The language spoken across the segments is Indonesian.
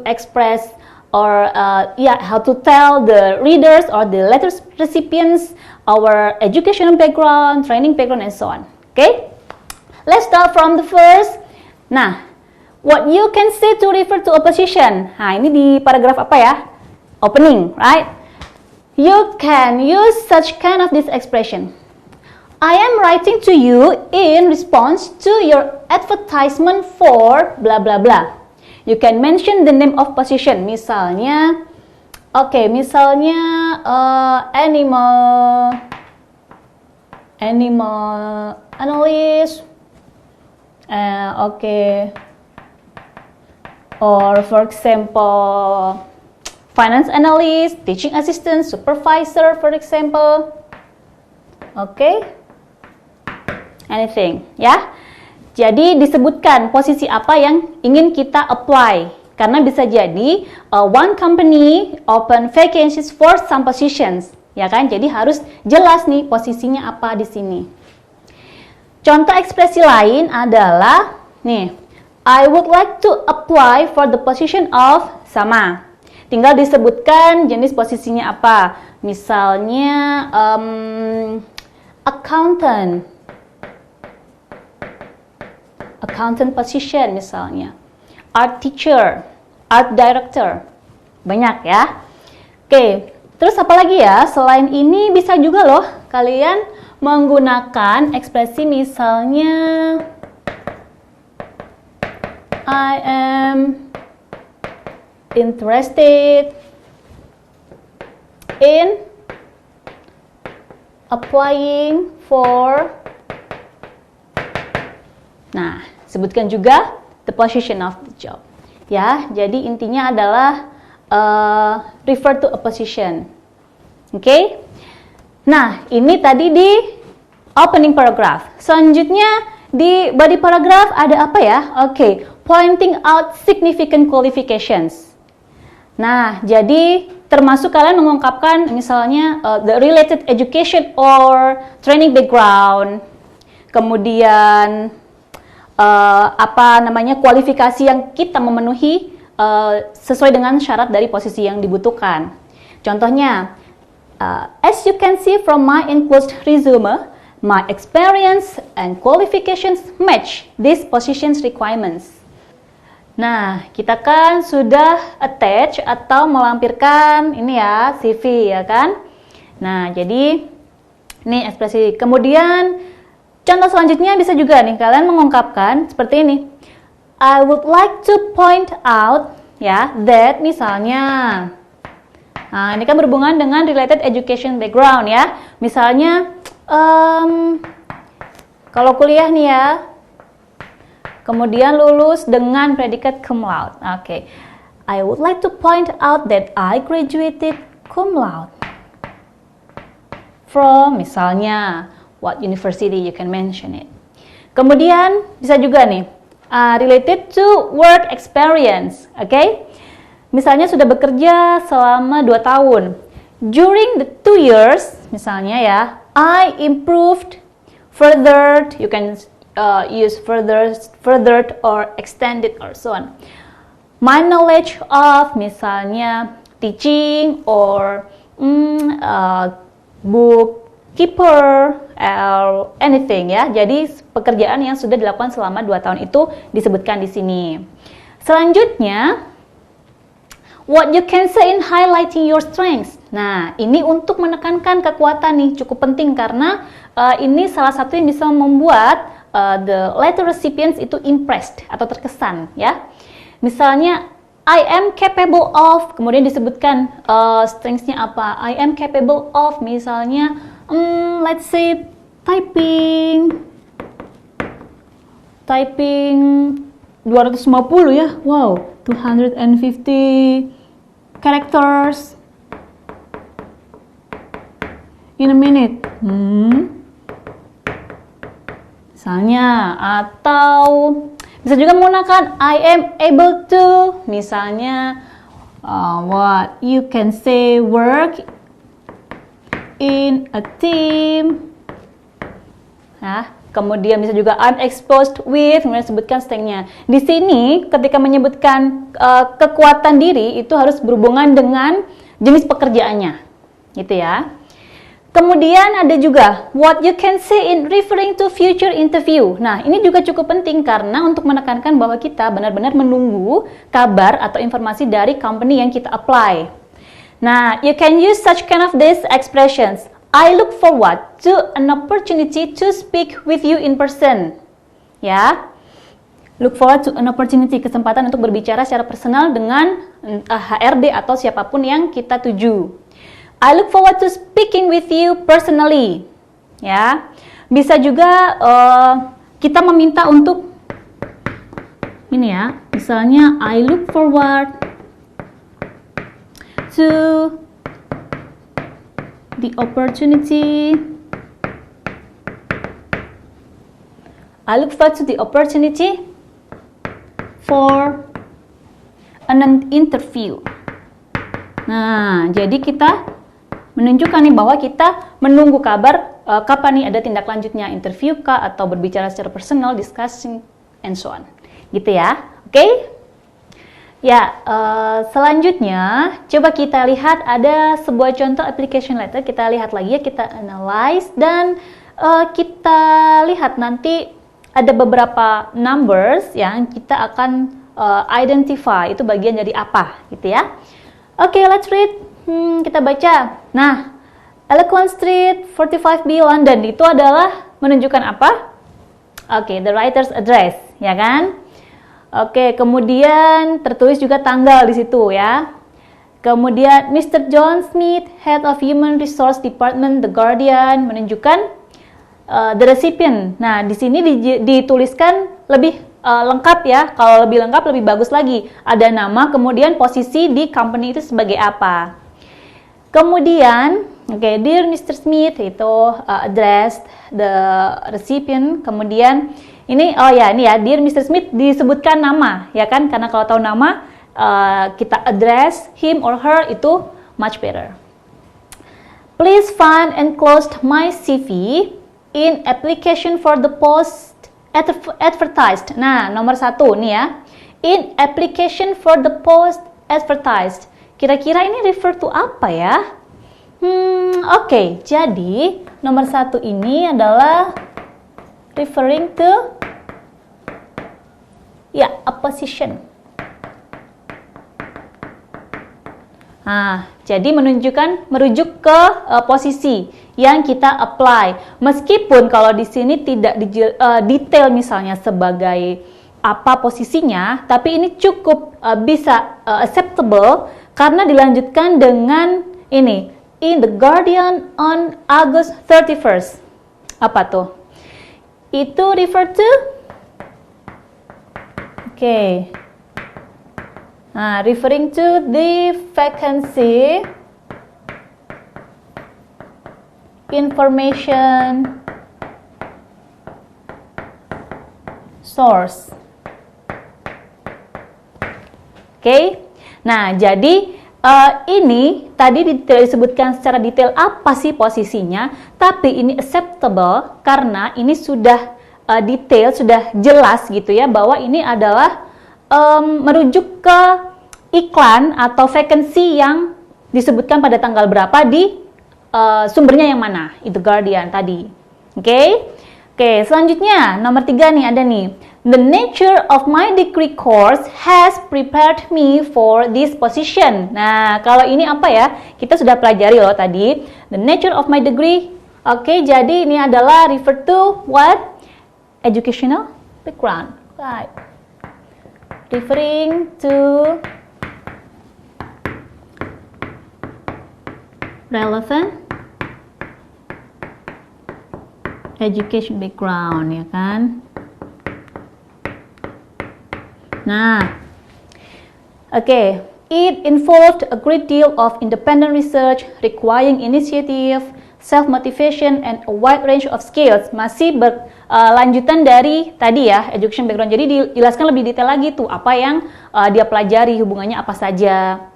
express or how to tell the readers or the letter recipients our educational background, training background, and so on. Okay, let's start from the first. Nah, what you can say to refer to opposition. Nah, ini di paragraf apa ya? Opening, right? You can use such kind of this expression. I am writing to you in response to your advertisement for blah blah blah. You can mention the name of position. Misalnya, animal analyst. Or for example, finance analyst, teaching assistant, supervisor, for example. Anything, ya. Jadi disebutkan posisi apa yang ingin kita apply. Karena bisa jadi one company open vacancies for some positions, ya kan? Jadi harus jelas nih posisinya apa di sini. Contoh ekspresi lain adalah nih, I would like to apply for the position of sama. Tinggal disebutkan jenis posisinya apa. Misalnya accountant position misalnya, art teacher, art director, banyak ya. Terus apa lagi ya? Selain ini bisa juga loh kalian menggunakan ekspresi misalnya I am interested in applying for. Nah, sebutkan juga the position of the job. Ya, jadi intinya adalah refer to a position. Nah, ini tadi di opening paragraph. Selanjutnya di body paragraph ada apa ya? Pointing out significant qualifications. Nah, jadi termasuk kalian mengungkapkan misalnya the related education or training background. Kemudian kualifikasi yang kita memenuhi sesuai dengan syarat dari posisi yang dibutuhkan. Contohnya, as you can see from my enclosed resume, my experience and qualifications match this position's requirements. Nah, kita kan sudah attach atau melampirkan ini ya, CV ya kan? Nah, jadi ini ekspresi. Kemudian contoh selanjutnya bisa juga nih kalian mengungkapkan seperti ini. I would like to point out ya that misalnya. Nah, ini kan berhubungan dengan related education background ya. Misalnya kalau kuliah nih ya, kemudian lulus dengan predikat cum laude. I would like to point out that I graduated cum laude from misalnya what university, you can mention it. Kemudian bisa juga nih related to work experience. Misalnya sudah bekerja selama 2 tahun. During the 2 years, misalnya ya, I improved, furthered, you can use furthered or extended or so on. My knowledge of misalnya teaching or bookkeeper or anything ya. Jadi pekerjaan yang sudah dilakukan selama 2 tahun itu disebutkan di sini. Selanjutnya, what you can say in highlighting your strengths. Nah, ini untuk menekankan kekuatan nih, cukup penting karena ini salah satu yang bisa membuat the letter recipients itu impressed atau terkesan ya. Misalnya I am capable of, kemudian disebutkan strengths-nya apa. I am capable of misalnya let's say typing 250 ya. Wow, 250 characters in a minute. Misalnya, atau bisa juga menggunakan I am able to, misalnya what you can say work in a team. Nah, Kemudian bisa juga I'm exposed with, kemudian sebutkan strength-nya. Di sini ketika menyebutkan kekuatan diri itu harus berhubungan dengan jenis pekerjaannya, gitu ya. Kemudian ada juga what you can say in referring to future interview. Nah, ini juga cukup penting karena untuk menekankan bahwa kita benar-benar menunggu kabar atau informasi dari company yang kita apply. Nah, you can use such kind of these expressions. I look forward to an opportunity to speak with you in person. Ya, look forward to an opportunity, kesempatan untuk berbicara secara personal dengan HRD atau siapapun yang kita tuju. I look forward to speaking with you personally. Ya, bisa juga kita meminta untuk ini ya, misalnya I look forward to the opportunity. I look forward to the opportunity for an interview. Nah, jadi kita menunjukkan nih bahwa kita menunggu kabar kapan nih ada tindak lanjutnya, interview kah atau berbicara secara personal, discussing and so on. Gitu ya. Oke? Ya, selanjutnya coba kita lihat ada sebuah contoh application letter. Kita lihat lagi ya, kita analyze dan kita lihat nanti ada beberapa numbers yang kita akan identify itu bagian dari apa, gitu ya. Oke, let's read. Kita baca. Nah, Eloquent Street 45B London itu adalah menunjukkan apa? Oke, the writer's address, ya kan? Oke, kemudian tertulis juga tanggal di situ ya. Kemudian Mr. John Smith, Head of Human Resource Department, The Guardian, menunjukkan the recipient. Nah, di sini dituliskan lebih lengkap ya. Kalau lebih lengkap lebih bagus lagi. Ada nama, kemudian posisi di company itu sebagai apa. Kemudian, dear Mr. Smith itu address the recipient. Kemudian ini ini ya, dear Mr. Smith disebutkan nama, ya kan? Karena kalau tahu nama, kita address him or her itu much better. Please find enclosed my CV in application for the post advertised. Nah, nomor 1 nih ya. In application for the post advertised. Kira-kira ini refer to apa ya? Oke, jadi nomor 1 ini adalah referring to a position. Nah, jadi merujuk ke posisi yang kita apply. Meskipun kalau di sini tidak detail misalnya sebagai apa posisinya, tapi ini cukup bisa acceptable karena dilanjutkan dengan ini, in The Guardian on August 31st. Apa tuh? Itu refer to referring to the vacancy information source. Nah, jadi ini tadi tidak disebutkan secara detail apa sih posisinya, tapi ini acceptable karena ini sudah detail, sudah jelas gitu ya, bahwa ini adalah merujuk ke iklan atau vacancy yang disebutkan pada tanggal berapa di sumbernya yang mana, itu Guardian tadi. Oke, selanjutnya nomor 3 nih ada nih. The nature of my degree course has prepared me for this position. Nah, kalau ini apa ya? Kita sudah pelajari loh tadi. The nature of my degree. Jadi ini adalah refer to what? Educational background. Right. Referring to relevant education background, ya kan? Nah, it involved a great deal of independent research, requiring initiative, self-motivation, and a wide range of skills. Masih berlanjutan dari tadi ya, education background. Jadi dijelaskan lebih detail lagi tuh, apa yang dia pelajari, hubungannya apa saja.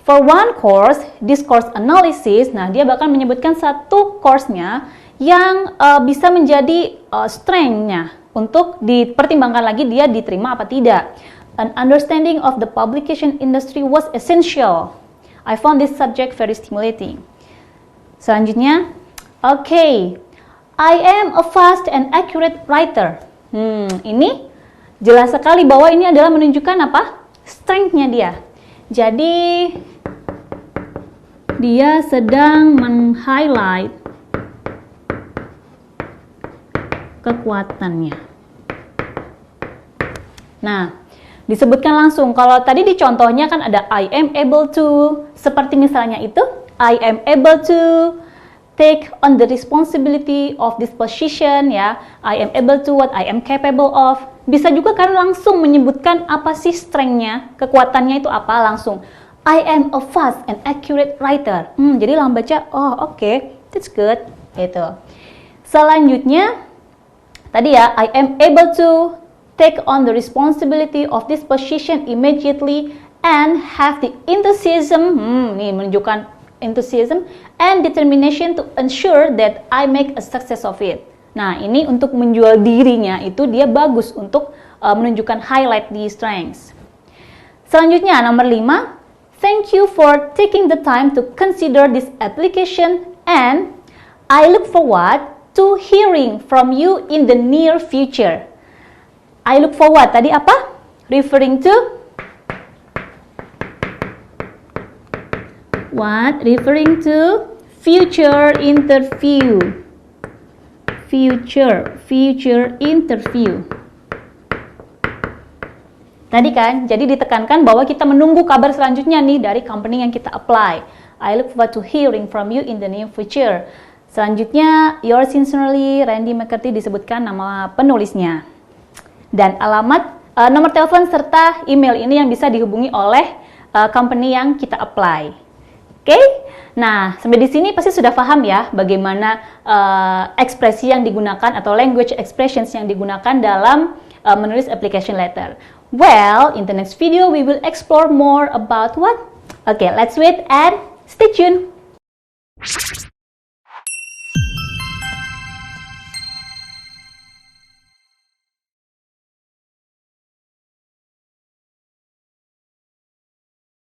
For one course, discourse analysis, nah dia bakal menyebutkan satu course-nya yang bisa menjadi strength-nya untuk dipertimbangkan lagi dia diterima apa tidak. An understanding of the publication industry was essential. I found this subject very stimulating. Selanjutnya, okay, I am a fast and accurate writer. Ini jelas sekali bahwa ini adalah menunjukkan apa? Strength-nya dia. Jadi, dia sedang meng-highlight kekuatannya. Nah, disebutkan langsung. Kalau tadi di contohnya kan ada I am able to, seperti misalnya itu, I am able to take on the responsibility of this position, ya. I am able to what I am capable of. Bisa juga kan langsung menyebutkan apa sih strength-nya, kekuatannya itu apa langsung. I am a fast and accurate writer. Jadi langsung baca, oh okay, that's good, gitu. Selanjutnya, tadi ya, I am able to take on the responsibility of this position immediately and have the enthusiasm, nih menunjukkan enthusiasm and determination to ensure that I make a success of it. Nah, ini untuk menjual dirinya itu dia bagus untuk menunjukkan highlight di strengths. Selanjutnya, nomor 5, thank you for taking the time to consider this application and I look forward to hearing from you in the near future. I look forward, tadi apa? Referring to what? Referring to future interview. Future interview. Tadi kan, jadi ditekankan bahwa kita menunggu kabar selanjutnya nih dari company yang kita apply. I look forward to hearing from you in the near future. Selanjutnya, yours sincerely, Randy McCarthy, disebutkan nama penulisnya. Dan alamat, nomor telepon serta email ini yang bisa dihubungi oleh company yang kita apply. Oke? Nah, sampai di sini pasti sudah paham ya bagaimana ekspresi yang digunakan atau language expressions yang digunakan dalam menulis application letter. Well, in the next video we will explore more about what? Okay, let's wait and stay tuned.